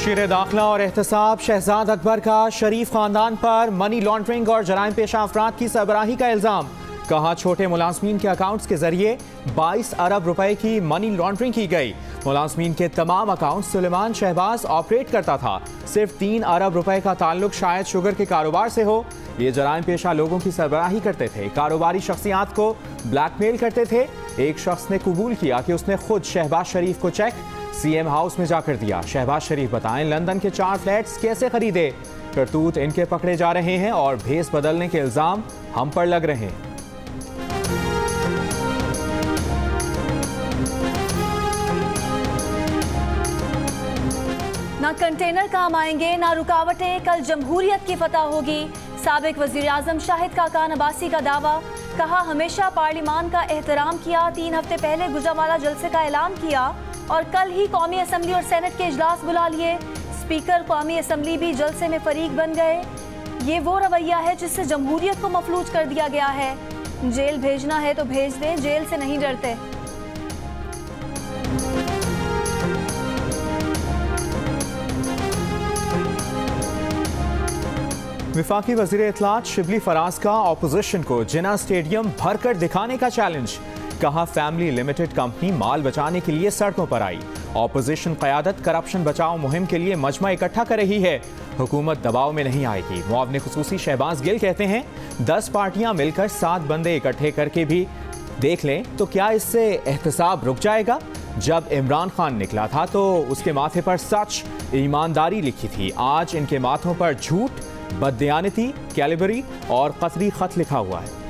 मुशीर दाखिला और एहतसाब शहजाद अकबर का शरीफ खानदान पर मनी लॉन्ड्रिंग और जराइम पेशा अफराद की सरबराही का इल्ज़ाम। कहा छोटे मुलाजमीन के अकाउंट्स के जरिए 22 अरब रुपए की मनी लॉन्ड्रिंग की गई। मुलाजमीन के तमाम अकाउंट सुलेमान शहबाज ऑपरेट करता था। सिर्फ 3 अरब रुपए का ताल्लुक शायद शुगर के कारोबार से हो। ये जराइम पेशा लोगों की सरबराही करते थे, कारोबारी शख्सियात को ब्लैकमेल करते थे। एक शख्स ने कबूल किया कि उसने खुद शहबाज शरीफ को चेक सीएम हाउस में जाकर दिया। शहबाज शरीफ बताएं लंदन के 4 फ्लैट्स कैसे खरीदे। करतूत इनके पकड़े जा रहे हैं और भेस बदलने के इल्जाम हम पर लग रहे हैं। ना कंटेनर काम आएंगे ना रुकावटें, कल जमहूरियत की फतह होगी। साबिक वजीर आजम शाहिद खाकान अब्बासी का दावा। कहा हमेशा पार्लिमान का एहतराम किया। 3 हफ्ते पहले गुजरावाला जलसे का ऐलान किया और कल ही कौमी असम्बली और सेनेट के इजलास बुला लिए। स्पीकर कौमी असम्बली भी जलसे में फरीक बन गए। ये वो रवैया है जिससे जमहूरियत को मफलूज कर दिया गया है। जेल भेजना है तो भेज दें, जेल से नहीं डरते। वफाकी वज़ीर इत्तलात शिबली फराज का ऑपोजिशन को जिना स्टेडियम भरकर दिखाने का चैलेंज। कहा फैमिली लिमिटेड कंपनी माल बचाने के लिए सड़कों पर आई। ऑपोजिशन क़यादत करप्शन बचाओ मुहिम के लिए मजमा इकट्ठा कर रही है। हुकूमत दबाव में नहीं आएगी। मुआविन खुसूसी शहबाज गिल कहते हैं 10 पार्टियां मिलकर 7 बंदे इकट्ठे करके भी देख लें तो क्या इससे एहतसाब रुक जाएगा। जब इमरान खान निकला था तो उसके माथे पर सच ईमानदारी लिखी थी। आज इनके माथों पर झूठ, बददियानती, कैलिबरी और कतरी खत लिखा हुआ है।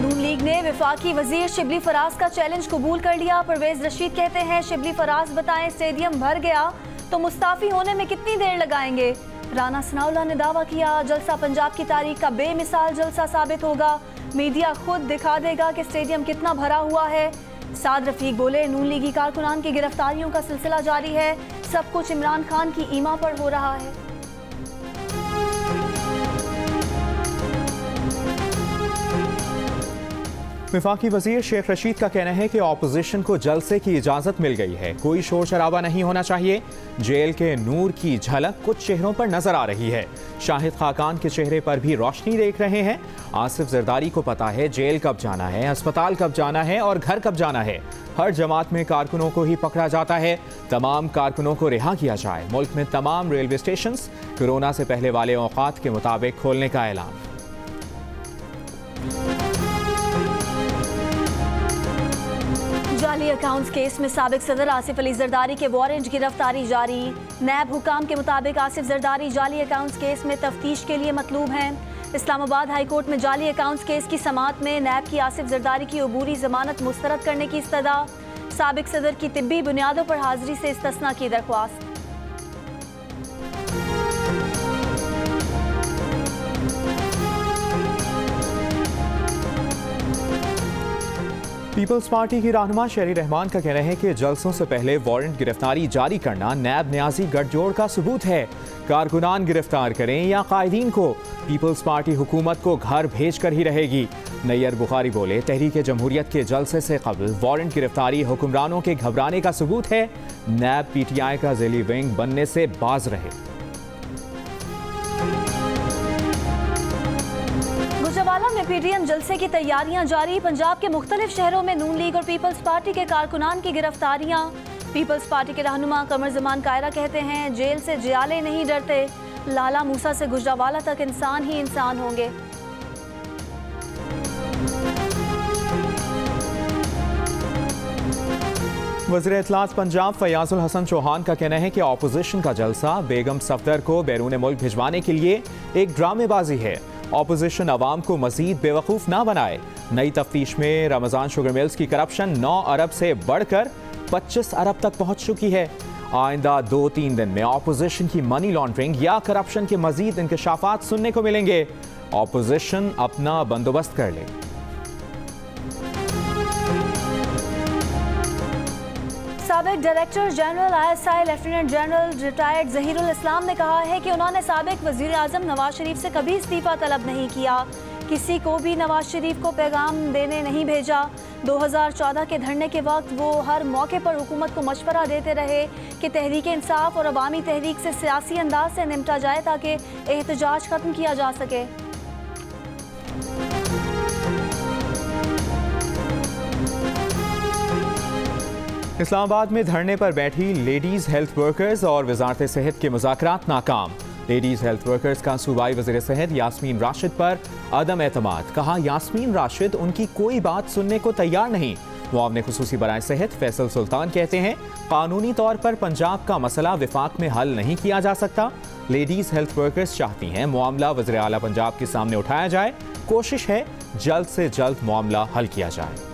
नून लीग ने वफाकी वजीर शिबली फराज का चैलेंज कबूल कर लिया। परवेज रशीद कहते हैं शिबली फराज बताएं स्टेडियम भर गया तो मुस्ताफी होने में कितनी देर लगाएंगे। राना सनाउल्लाह ने दावा किया जलसा पंजाब की तारीख का बेमिसाल जलसा साबित होगा। मीडिया खुद दिखा देगा कि स्टेडियम कितना भरा हुआ है। साद रफीक बोले नून लीगी कारकुनान की गिरफ्तारियों का सिलसिला जारी है। सब कुछ इमरान खान की ईमा पर हो रहा है। वफाकी वजीर शेख रशीद का कहना है कि ऑपोजिशन को जलसे की इजाजत मिल गई है। कोई शोर शराबा नहीं होना चाहिए। जेल के नूर की झलक कुछ चेहरों पर नजर आ रही है। शाहिद खाकान के चेहरे पर भी रोशनी देख रहे हैं। आसिफ जरदारी को पता है जेल कब जाना है, अस्पताल कब जाना है और घर कब जाना है। हर जमात में कारकुनों को ही पकड़ा जाता है। तमाम कारकुनों को रिहा किया जाए। मुल्क में तमाम रेलवे स्टेशन कोरोना से पहले वाले औकात के मुताबिक खोलने का ऐलान। जाली अकाउंट्स केस में साबिक सदर आसिफ अली जरदारी के वारंट गिरफ्तारी जारी। नैब हुकाम के मुताबिक आसिफ जरदारी जाली अकाउंट्स केस में तफ्तीश के लिए मतलूब हैं। इस्लामाबाद हाई कोर्ट में जाली अकाउंट्स केस की समाअत में नैब की आसिफ जरदारी की अबूरी जमानत मुस्तरद करने की इस्तदा। साबिक सदर की तिब्बी बुनियादों पर हाजिरी से इस्तिस्ना की दरख्वास्त। पीपल्स पार्टी की रहनुमा शेरी रहमान का कहना है कि जलसों से पहले वारंट गिरफ्तारी जारी करना नैब न्याजी गठजोड़ का सबूत है। कारकुनान गिरफ्तार करें या कायदीन को, पीपल्स पार्टी हुकूमत को घर भेज कर ही रहेगी। नैयर बुखारी बोले तहरीक जमहूरियत के जलसे से कबल वारंट गिरफ्तारी हुक्मरानों के घबराने का सबूत है। नैब PTI का ज़िली विंग बनने से बाज रहे। गुजरावाला में PTM जलसे की तैयारियां जारी। पंजाब के मुख्तलिफ शहरों में नून लीग और पीपल्स पार्टी के कारकुनान की गिरफ्तारियां। पीपल्स पार्टी के रहनुमा कमर जमान कायरा कहते हैं जेल से जियाले नहीं डरते। लाला मूसा से गुजरावाला तक इंसान ही इंसान होंगे। वज़ीर इत्तलात पंजाब फयाजुल हसन चौहान का कहना है कि ऑपोजिशन का जलसा बेगम सफदर को बैरून मुल्क भिजवाने के लिए एक ड्रामेबाजी है। ऑपोजिशन अवाम को मजीद बेवकूफ़ ना बनाए। नई तफ्तीश में रमज़ान शुगर मिल्स की करप्शन 9 अरब से बढ़कर 25 अरब तक पहुंच चुकी है। आइंदा 2-3 दिन में ऑपोजिशन की मनी लॉन्ड्रिंग या करप्शन के मजीद इंकशाफात सुनने को मिलेंगे। ऑपोजिशन अपना बंदोबस्त कर ले। साबिक director general ISI lieutenant general retired Zahirul Islam ने कहा है कि उन्होंने साबिक वज़ीर आज़म नवाज शरीफ से कभी इस्तीफ़ा तलब नहीं किया। किसी को भी नवाज शरीफ को पैगाम देने नहीं भेजा। 2014 के धरने के वक्त वो हर मौके पर हुकूमत को मशवरा देते रहे कि तहरीक इंसाफ और अवामी तहरीक से सियासी अंदाज से निपटा जाए ताकि एहतजाज खत्म किया जा सके। इस्लामाबाद में धरने पर बैठी लेडीज हेल्थ वर्कर्स और वजारत सेहत के मुज़ाकरात नाकाम। लेडीज हेल्थ वर्कर्स का सूबाई वज़ीर सेहत यास्मीन राशिद पर अदम एतमाद। कहा यास्मीन राशिद उनकी कोई बात सुनने को तैयार नहीं। मुआवने खुसूसी बराए सेहत फैसल सुल्तान कहते हैं कानूनी तौर पर पंजाब का मसला विफाक में हल नहीं किया जा सकता। लेडीज हेल्थ वर्कर्स चाहती हैं मामला वज़ीर आला पंजाब के सामने उठाया जाए। कोशिश है जल्द से जल्द मामला हल किया जाए।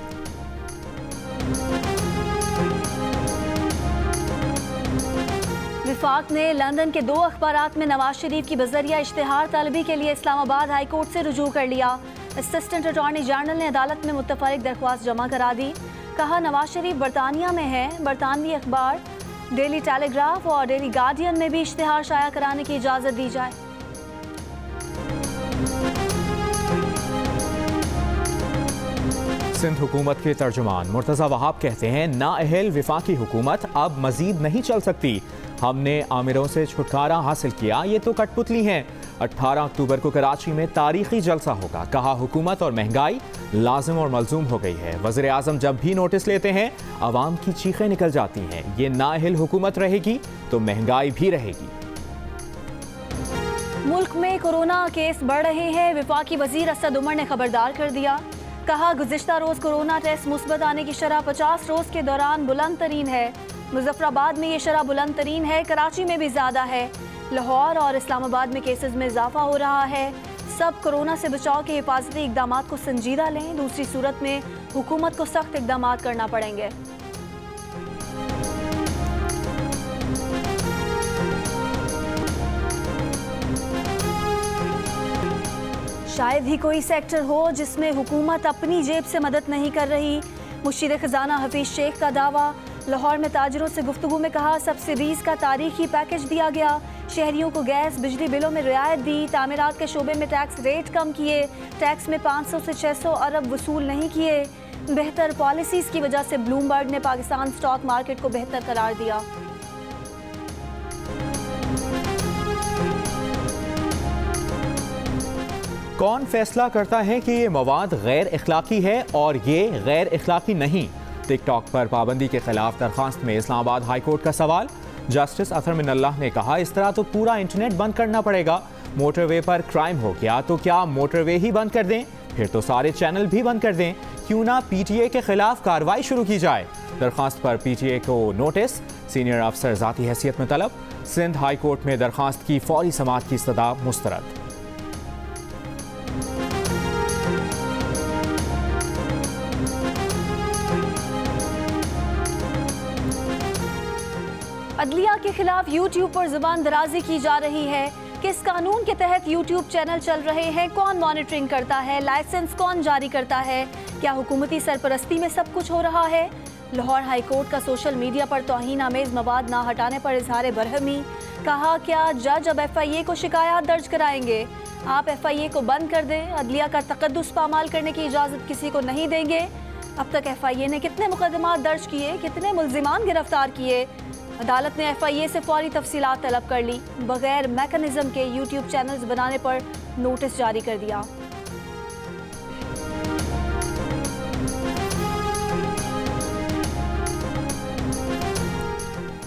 विफाक ने लंदन के 2 अखबारात में नवाज शरीफ की बजरिया इश्तिहार तलबी के लिए इस्लामाबाद हाई कोर्ट से रुजू कर लिया। असिस्टेंट अटॉर्नी जनरल ने अदालत में मुतफरिक दरख्वास्त जमा करा दी। कहा नवाज शरीफ बरतानिया में है, बरतानवी अखबार डेली टेलीग्राफ और डेली गार्डियन में भी इश्तिहार शाया कराने की इजाज़त दी जाए। सिंध हुकूमत के तर्जुमान मुर्तज़ा वहाब कहते हैं नाअहल विफाकी हुकूमत अब मजीद नहीं चल सकती। हमने आमिरों से छुटकारा हासिल किया, ये तो कठपुतली हैं। 18 अक्टूबर को कराची में तारीखी जलसा होगा। कहा हुकूमत और महंगाई लाजिम और मलजूम हो गई है। वज़ीर आज़म जब भी नोटिस लेते हैं आवाम की चीखें निकल जाती हैं। ये नाअहल हुकूमत रहेगी तो महंगाई भी रहेगी। मुल्क में कोरोना केस बढ़ रहे हैं। विफाकी वजीर असद उमर ने खबरदार कर दिया। कहा गुज़िश्ता रोज़ कोरोना टेस्ट मुस्बत आने की शरह 50 रोज़ के दौरान बुलंद तरीन है। मुजफ्फराबाद में ये शरह बुलंद तरीन है, कराची में भी ज़्यादा है। लाहौर और इस्लामाबाद में केसेस में इजाफा हो रहा है। सब कोरोना से बचाव के हिफाजती इकदाम को संजीदा लें, दूसरी सूरत में हुकूमत को सख्त इकदाम करना पड़ेंगे। शायद ही कोई सेक्टर हो जिसमें हुकूमत अपनी जेब से मदद नहीं कर रही। मुशीर खजाना हफीज शेख का दावा। लाहौर में ताजरों से गुफ्तगू में कहा सब्सिडीज़ का तारीखी पैकेज दिया गया। शहरियों को गैस बिजली बिलों में रियायत दी। तामीरात के शोबे में टैक्स रेट कम किए। टैक्स में 500 से 600 अरब वसूल नहीं किए। बेहतर पॉलिसीज़ की वजह से ब्लूमबर्ग ने पाकिस्तान स्टॉक मार्केट को बेहतर करार दिया। कौन फैसला करता है कि ये मवाद गैर इखलाकी है और ये गैर इखलाकी नहीं? टिकटॉक पर पाबंदी के खिलाफ दरख्वास्त में इस्लामाबाद हाई कोर्ट का सवाल। जस्टिस अतर मिनल्लाह ने कहा इस तरह तो पूरा इंटरनेट बंद करना पड़ेगा। मोटरवे पर क्राइम हो गया तो क्या मोटरवे ही बंद कर दें? फिर तो सारे चैनल भी बंद कर दें। क्यों ना पीटीए के खिलाफ कार्रवाई शुरू की जाए? दरख्वास्त पर पीटीए को नोटिस, सीनियर अफसर ज़ाती हैसियत में तलब। सिंध हाई कोर्ट में दरख्वास्त की फौरी समाअत की सदा मुस्तरद। अदलिया के खिलाफ यूट्यूब पर जुबान दराजी की जा रही है। किस कानून के तहत यूट्यूब चैनल चल रहे हैं? कौन मॉनिटरिंग करता है? लाइसेंस कौन जारी करता है? क्या हुकूमती सरपरस्ती में सब कुछ हो रहा है? लाहौर हाई कोर्ट का सोशल मीडिया पर तौहीन आमेज मवाद ना हटाने पर इजहार बरहमी। कहा क्या जज अब FIA को शिकायत दर्ज कराएंगे? आप FIA को बंद कर दें, अदलिया का तकद्दुस पामाल करने की इजाज़त किसी को नहीं देंगे। अब तक FIA ने कितने मुकदमात दर्ज किए, कितने मुल्जिमान गिरफ्तार किए? अदालत ने FIA से फौरी तफसीलात तलब कर ली। बगैर मैकेनिज्म के यूट्यूब चैनल्स बनाने पर नोटिस जारी कर दिया।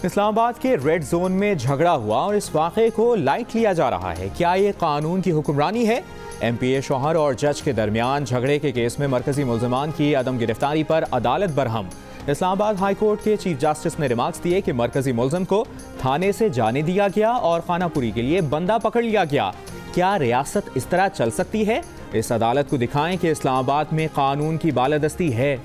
इस्लामाबाद के रेड जोन में झगड़ा हुआ और इस वाक़े को लाइट लिया जा रहा है। क्या ये कानून की हुक्मरानी है? MPA शौहर और जज के दरमियान झगड़े के केस में मरकजी मुल्जिमान की अदम गिरफ्तारी पर अदालत बरहम। इस्लामाबाद हाई कोर्ट के चीफ जस्टिस ने रिमार्क्स दिए कि मरकजी मुल्जिम को थाने से जाने दिया गया और खानापुरी के लिए बंदा पकड़ लिया गया। क्या रियासत इस तरह चल सकती है? इस अदालत को दिखाएं कि इस्लामाबाद में कानून की बालादस्ती है।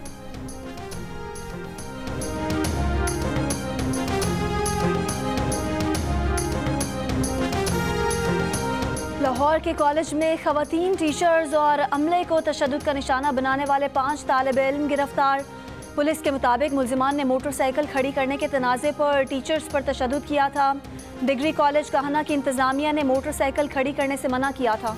लाहौर के कॉलेज में खवातीन टीचर्स और अमले को तशद्दुद का निशाना बनाने वाले 5 तालिबे इल्म गिरफ्तार। पुलिस के मुताबिक मुल्जिमान ने मोटरसाइकिल खड़ी करने के तनाज़े पर टीचर्स पर तशद्दुद किया था। डिग्री कॉलेज कहना कि इंतज़ामिया ने मोटरसाइकिल खड़ी करने से मना किया था।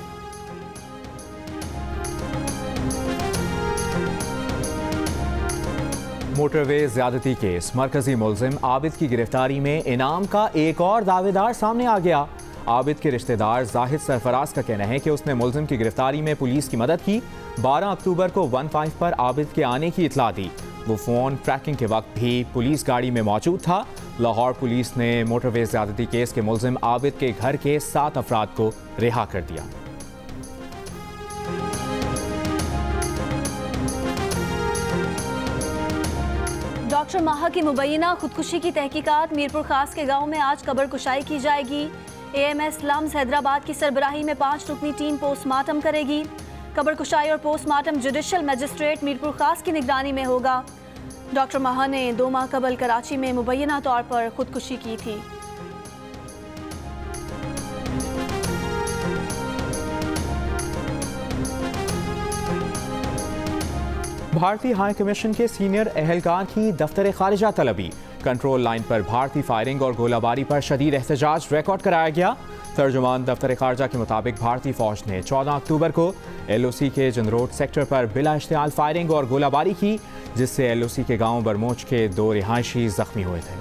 मोटरवे ज्यादती केस, मरकजी मुलजिम आबिद की गिरफ्तारी में इनाम का एक और दावेदार सामने आ गया। आबिद के रिश्तेदार जाहिद सरफराज का कहना है कि उसने मुलजिम की गिरफ्तारी में पुलिस की मदद की। 12 अक्टूबर को 15 पर आबिद के आने की इतला दी। वो फ़ोन ट्रैकिंग के वक्त भी पुलिस गाड़ी में मौजूद था। लाहौर पुलिस ने मोटरवे ज्यादती केस के मुलजिम आबिद के घर के 7 अफराद को रिहा कर दिया। डॉक्टर माहा की मुबैना खुदकुशी की तहकीकात, मीरपुर खास के गांव में आज कब्र कुशाई की जाएगी। AMS लम्स हैदराबाद की सरबराही में 5 रुकनी टीम पोस्टमार्टम करेगी। कब्र कुशाई और पोस्टमार्टम जुडिशल मजिस्ट्रेट मीरपुर खास की निगरानी में होगा। डॉक्टर माहा ने 2 माह कबल कराची में मुबैना तौर पर खुदकुशी की थी। भारतीय हाई कमीशन के सीनियर अहलकार की दफ्तर खारिजा तलबी, कंट्रोल लाइन पर भारतीय फायरिंग और गोलाबारी पर शदीद एहतजाज रिकॉर्ड कराया गया। तर्जुमान दफ्तर खारिजा के मुताबिक भारतीय फौज ने 14 अक्टूबर को LOC के जनरोड सेक्टर पर बिला इश्तियाल फायरिंग और गोलाबारी की, जिससे LOC के गांव बरमोच के 2 रिहायशी जख्मी हुए थे।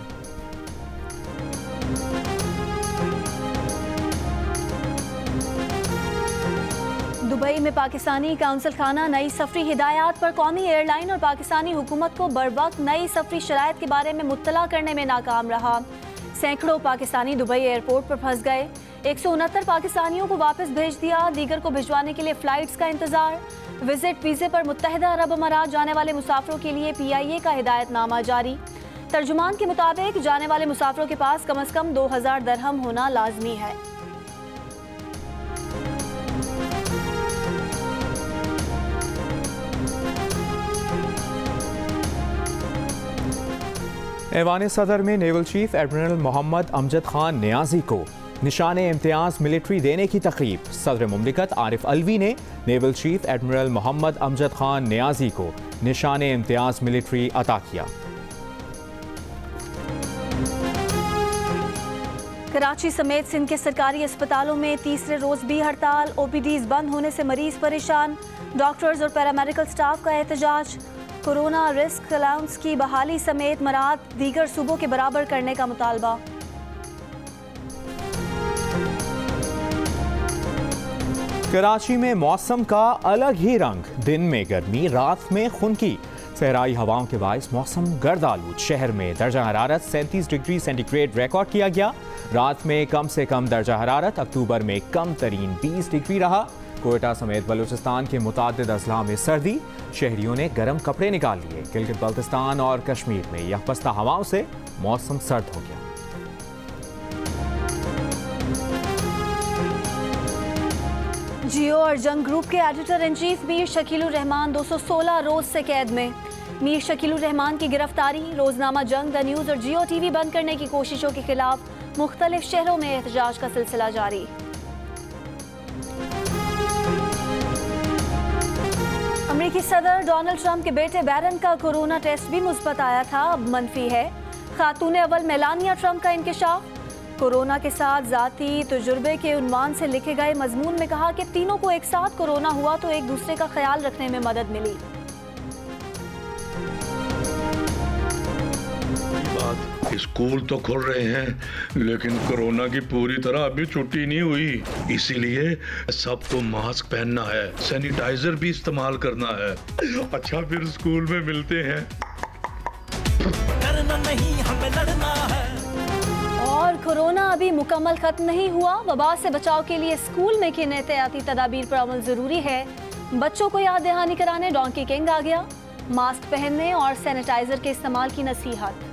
दुबई में पाकिस्तानी काउंसिल खाना नई सफरी हिदायत पर कौमी एयरलाइन और पाकिस्तानी हुकूमत को बरवक्त नई सफरी शराइत के बारे में मुत्तला करने में नाकाम रहा। सैकड़ों पाकिस्तानी दुबई एयरपोर्ट पर फंस गए। 169 पाकिस्तानियों को वापस भेज दिया। दीगर को भिजवाने के लिए फ्लाइट्स का इंतजार। विजिट वीजे पर मुत्तहिदा अरब अमारात जाने वाले मुसाफिरों के लिए PIA का हिदायतनामा जारी। तर्जुमान के मुताबिक जाने वाले मुसाफिरों के पास कम से कम 2000 दरहम होना लाजमी है। ऐवान सदर में naval chief admiral Mohammad Amjad Khan Niazi को निशाने इम्तियाज मिलिट्री देने की तकरीब। सदर मुमलिकत आरिफ अलवी ने naval chief admiral Mohammad Amjad Khan Niazi को निशाने इम्तियाज मिलिट्री अता किया। कराची समेत सिंध के सरकारी अस्पतालों में तीसरे रोज भी हड़ताल। OPDs बंद होने से मरीज परेशान। डॉक्टर्स और पैरामेडिकल स्टाफ का एहतजाज। कोरोना रिस्क अलाउंस की बहाली समेत मराहत दीगर सूबों के बराबर करने का मुतालबा। कराची में मौसम का अलग ही रंग, दिन में गर्मी, रात में खुनकी। सहराई हवाओं के बायस मौसम गर्द आलूद। शहर में दर्जा हरारत 37 डिग्री सेंटीग्रेड रिकॉर्ड किया गया। रात में कम से कम दर्जा हरारत अक्टूबर में कम तरीन 20 डिग्री रहा। कोयटा समेत बलूचिस्तान के मुतादिद अजला में सर्दी, शहरियों ने गर्म कपड़े निकाल लिए। गिलगित बल्तिस्तान और कश्मीर में यकपस्ता हवाओं से मौसम सर्द हो गया। जियो और जंग ग्रुप के editor in chief Mir Shakilur Rahman 216 रोज से कैद में। मीर शकीलुर रहमान की गिरफ्तारी, रोजनामा जंग, द न्यूज और जियो TV बंद करने की कोशिशों के खिलाफ मुख्तलिफ शहरों में एहतजाज का सिलसिला जारी। अमेरिकी सदर डोनाल्ड ट्रंप के बेटे बैरन का कोरोना टेस्ट भी मुस्बत आया था, अब मनफी है। खातून अव्वल मेलानिया ट्रंप का इंकशाफ। कोरोना के साथ जाती तजुर्बे के उन्वान से लिखे गए मजमून में कहा कि तीनों को एक साथ कोरोना हुआ तो एक दूसरे का ख्याल रखने में मदद मिली। स्कूल तो खुल रहे हैं लेकिन कोरोना की पूरी तरह अभी छुट्टी नहीं हुई, इसीलिए सबको मास्क पहनना है, सैनिटाइजर भी इस्तेमाल करना है। अच्छा फिर स्कूल में मिलते हैं। डरना नहीं, हमें लड़ना है। और कोरोना अभी मुकम्मल खत्म नहीं हुआ। वबा से बचाव के लिए स्कूल में किन एहतियाती तदाबीर पर अमल जरूरी है। बच्चों को याद दहानी कराने डोंकी किंग आ गया। मास्क पहनने और सैनिटाइजर के इस्तेमाल की नसीहत।